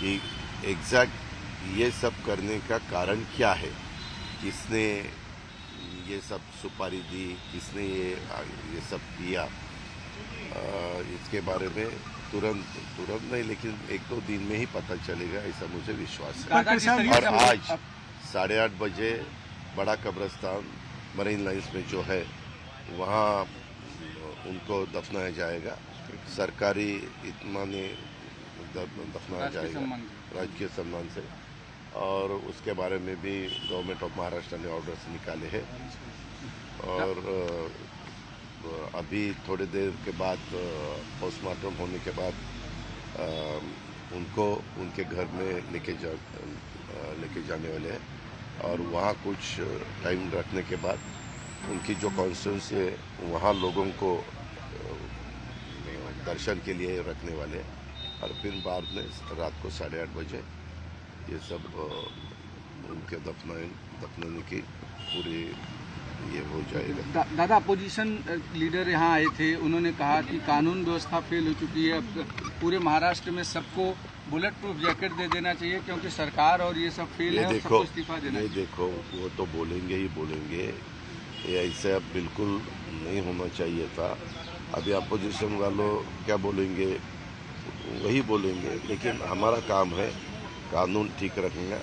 कि एग्जैक्ट ये सब करने का कारण क्या है, किसने ये सब सुपारी दी, किसने ये सब किया, इसके बारे में तुरंत नहीं, लेकिन 1-2 दिन में ही पता चलेगा, ऐसा मुझे विश्वास है। और आज 8:30 बजे बड़ा कब्रिस्तान मरीन लाइन्स में जो है वहाँ उनको दफनाया जाएगा, सरकारी इत्मीनान दफनाया जाएगा राजकीय सम्मान से। और उसके बारे में भी गवर्नमेंट ऑफ महाराष्ट्र ने ऑर्डर्स निकाले हैं। और अभी थोड़ी देर के बाद पोस्टमार्टम होने के बाद उनको उनके घर में लेके जाने वाले हैं। और वहाँ कुछ टाइम रखने के बाद उनकी जो कॉन्स्टिट्यूंसी है वहाँ लोगों को दर्शन के लिए रखने वाले हैं। और फिर बाद में रात को 8:30 बजे ये सब उनके दफनाने की पूरी ये हो जाएगा। दादा, अपोजिशन लीडर यहाँ आए थे, उन्होंने कहा कि कानून व्यवस्था फेल हो चुकी है, अब पूरे महाराष्ट्र में सबको बुलेट प्रूफ जैकेट दे देना चाहिए क्योंकि सरकार और ये सब फेल है और सबको इस्तीफा देना चाहिए। देखो, वो तो बोलेंगे ही बोलेंगे, ये ऐसे अब बिल्कुल नहीं होना चाहिए था। अभी अपोजिशन वालों क्या बोलेंगे, वही बोलेंगे, लेकिन हमारा काम है कानून ठीक रखना,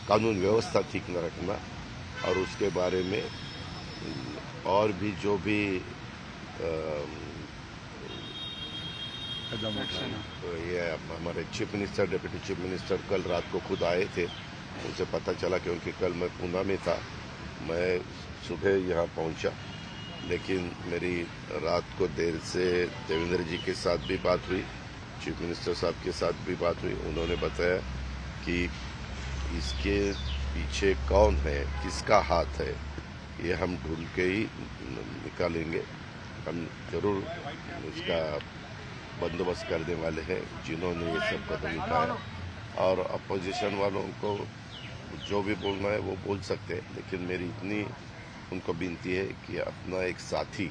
कानून व्यवस्था ठीक न रखना। और उसके बारे में और भी जो भी ये हमारे chief minister, deputy chief minister कल रात को खुद आए थे, उनसे पता चला, क्योंकि कल मैं पूना में था, मैं सुबह यहाँ पहुँचा, लेकिन मेरी रात को देर से देवेंद्र जी के साथ भी बात हुई, चीफ मिनिस्टर साहब के साथ भी बात हुई। उन्होंने बताया कि इसके पीछे कौन है, किसका हाथ है, ये हम ढूंढ के ही निकालेंगे। हम जरूर उसका बंदोबस्त करने वाले हैं जिन्होंने ये सब कदम उठाया। और अपोजिशन वालों को जो भी बोलना है वो बोल सकते हैं, लेकिन मेरी इतनी उनको विनती है कि अपना एक साथी,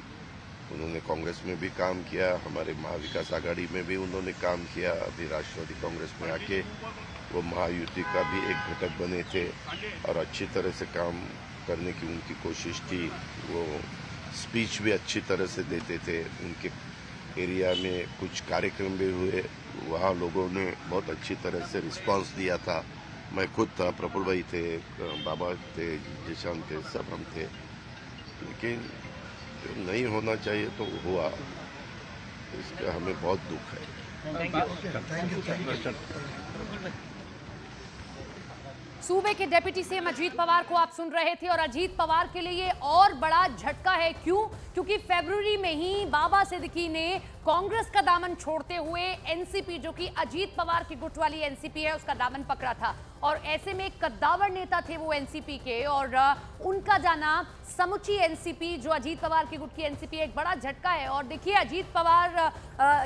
उन्होंने कांग्रेस में भी काम किया, हमारे महाविकास आघाड़ी में भी उन्होंने काम किया, अभी राष्ट्रवादी कांग्रेस में आके वो महायुति का भी एक घटक बने थे और अच्छी तरह से काम करने की उनकी कोशिश थी। वो स्पीच भी अच्छी तरह से देते थे, उनके एरिया में कुछ कार्यक्रम भी हुए, वहाँ लोगों ने बहुत अच्छी तरह से रिस्पांस दिया था। मैं खुद था, प्रफुल्ल भाई थे, बाबा थे, जिशान थे, सब हम थे। लेकिन जो नहीं होना चाहिए तो हुआ, इसका हमें बहुत दुख है। सूबे के डिप्टी सीएम अजीत पवार को आप सुन रहे थे, और अजीत पवार के लिए ये और बड़ा झटका है। क्यों? क्योंकि फरवरी में ही बाबा सिद्दीकी ने कांग्रेस का दामन छोड़ते हुए एनसीपी, जो कि अजीत पवार की गुट वाली एनसीपी है, उसका दामन पकड़ा था। और ऐसे में एक कद्दावर नेता थे वो एनसीपी के, और उनका जाना समुची एनसीपी, जो अजीत पवार की गुट की एनसीपी, एक बड़ा झटका है। और देखिए, अजीत पवार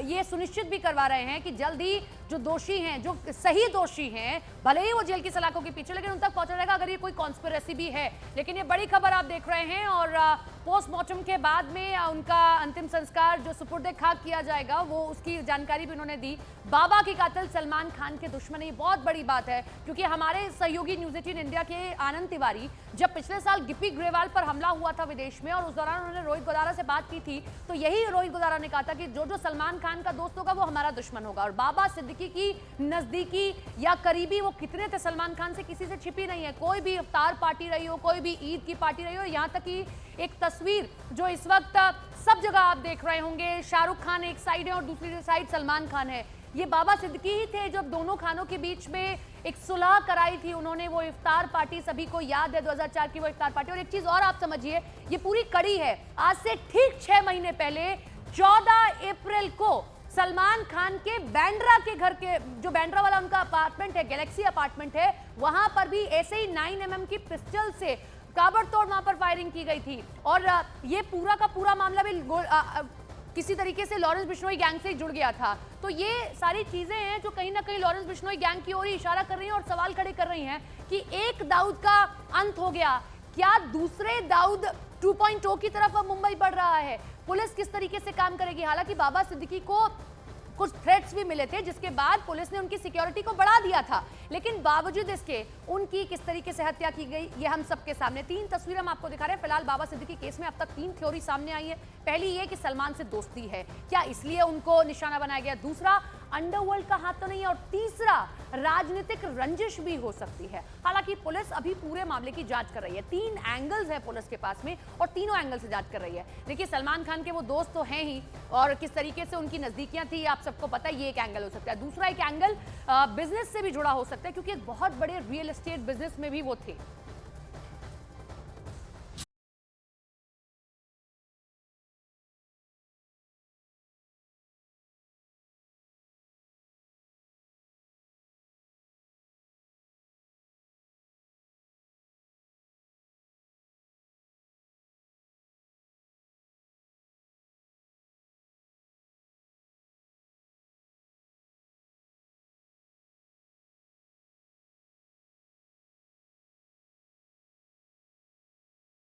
ये सुनिश्चित भी करवा रहे हैं कि जल्दी जो दोषी हैं, जो सही दोषी हैं, भले ही वो जेल की सलाखों के पीछे, लेकिन उन तक पहुंचा जाएगा अगर ये कोई कॉन्स्पिरेसी भी है। लेकिन ये बड़ी खबर आप देख रहे हैं, और पोस्टमार्टम के बाद में उनका अंतिम संस्कार जो सुपुर्दे खाक किया जाएगा, वो उसकी जानकारी भी उन्होंने दी। बाबा के कातिल सलमान खान के दुश्मन, ये बहुत बड़ी बात है, क्योंकि हमारे सहयोगी न्यूज़ 18 इंडिया के आनंद तिवारी, जब पिछले साल गिप्पी ग्रेवाल पर हमला हुआ था विदेश में, और उस दौरान उन्होंने रोहित गोदारा से बात की थी, तो यही रोहित गोदारा ने कहा था कि जो जो सलमान खान का दोस्त होगा वो हमारा दुश्मन होगा। और बाबा सिद्दीकी की नजदीकी या करीबी वो कितने थे सलमान खान से, किसी से छिपी नहीं है। कोई भी इफ्तार पार्टी रही हो, कोई भी ईद की पार्टी रही हो, यहाँ तक कि एक तस्वीर जो इस वक्त सब जगह आप देख रहे होंगे, शाहरुख खान एक साइड है और दूसरी साइड सलमान खान है, ये बाबा सिद्दीकी ही थे जब दोनों खानों के बीच में एक सुलह कराई थी उन्होंने। वो इफ्तार पार्टी सभी को याद है, 2004 की वो इफ्तार पार्टी। और एक चीज और आप समझिए, ये पूरी कड़ी है। आज से ठीक 6 महीने पहले 14 अप्रैल को सलमान खान के बैंड्रा के घर के, जो बैंड्रा वाला उनका अपार्टमेंट है, गैलेक्सी अपार्टमेंट है, वहां पर भी ऐसे ही 9mm की पिस्टल से ताबड़तोड़ वहां पर फायरिंग की गई थी। और ये पूरा का पूरा मामला भी किसी तरीके से लॉरेंस बिश्नोई गैंग से जुड़ गया था। तो ये सारी चीजें हैं जो कहीं ना कहीं लॉरेंस बिश्नोई गैंग की ओर ही इशारा कर रही हैं और सवाल खड़े कर रही हैं कि एक दाऊद का अंत हो गया, क्या दूसरे दाऊद 2.0 की तरफ अब मुंबई बढ़ रहा है? पुलिस किस तरीके से काम करेगी? हालांकि बाबा सिद्दीकी को कुछ थ्रेट्स भी मिले थे, जिसके बाद पुलिस ने उनकी सिक्योरिटी को बढ़ा दिया था। लेकिन बावजूद इसके उनकी किस तरीके से हत्या की गई ये हम सबके सामने। 3 तस्वीरें हम आपको दिखा रहे हैं। फिलहाल बाबा सिद्दीकी केस में अब तक 3 थ्योरी सामने आई है। पहली ये कि सलमान से दोस्ती है, क्या इसलिए उनको निशाना बनाया गया? दूसरा, अंडरवर्ल्ड का हाथ तो नहीं है, और तीसरा, राजनीतिक रंजिश भी हो सकती है। हालांकि पुलिस अभी पूरे मामले की जांच कर रही है। 3 एंगल्स है पुलिस के पास में और तीनों एंगल से जांच कर रही है। देखिए, सलमान खान के वो दोस्त तो हैं ही, और किस तरीके से उनकी नजदीकियां थी आप सबको पता है, ये एक एंगल हो सकता है। दूसरा एक एंगल बिजनेस से भी जुड़ा हो सकता है, क्योंकि एक बहुत बड़े रियल एस्टेट बिजनेस में भी वो थे।